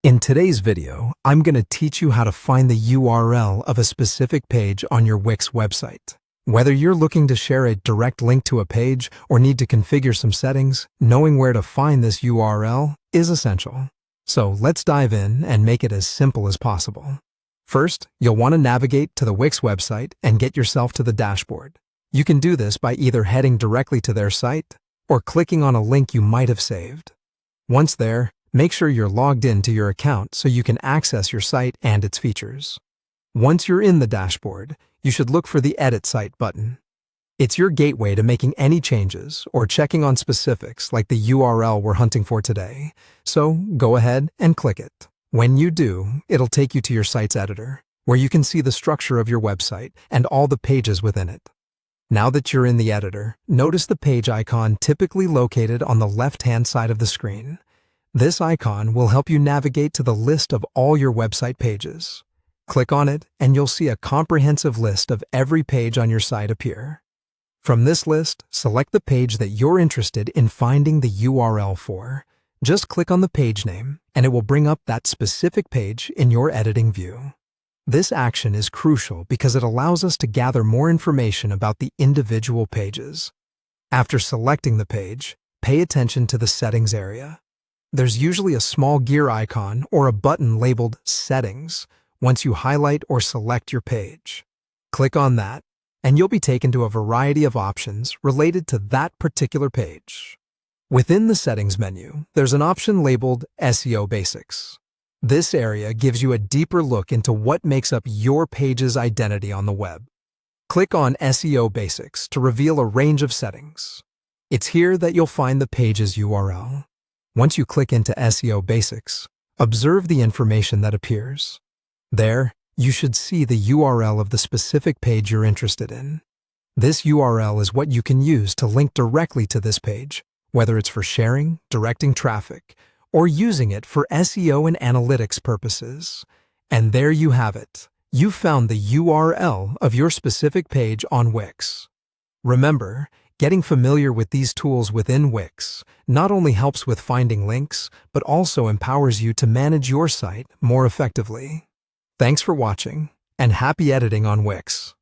In today's video, I'm going to teach you how to find the URL of a specific page on your Wix website. Whether you're looking to share a direct link to a page or need to configure some settings, knowing where to find this URL is essential. So let's dive in and make it as simple as possible. First, you'll want to navigate to the Wix website and get yourself to the dashboard. You can do this by either heading directly to their site or clicking on a link you might have saved. Once there, make sure you're logged in to your account so you can access your site and its features. Once you're in the dashboard, you should look for the Edit Site button. It's your gateway to making any changes or checking on specifics like the URL we're hunting for today. So go ahead and click it. When you do, it'll take you to your site's editor, where you can see the structure of your website and all the pages within it. Now that you're in the editor, notice the page icon typically located on the left-hand side of the screen. This icon will help you navigate to the list of all your website pages. Click on it and you'll see a comprehensive list of every page on your site appear. From this list, select the page that you're interested in finding the URL for. Just click on the page name and it will bring up that specific page in your editing view. This action is crucial because it allows us to gather more information about the individual pages. After selecting the page, pay attention to the settings area. There's usually a small gear icon or a button labeled Settings once you highlight or select your page. Click on that, and you'll be taken to a variety of options related to that particular page. Within the Settings menu, there's an option labeled SEO Basics. This area gives you a deeper look into what makes up your page's identity on the web. Click on SEO Basics to reveal a range of settings. It's here that you'll find the page's URL. Once you click into SEO Basics, observe the information that appears. There, you should see the URL of the specific page you're interested in. This URL is what you can use to link directly to this page, whether it's for sharing, directing traffic, or using it for SEO and analytics purposes. And there you have it. You found the URL of your specific page on Wix. Remember, getting familiar with these tools within Wix not only helps with finding links, but also empowers you to manage your site more effectively. Thanks for watching, and happy editing on Wix.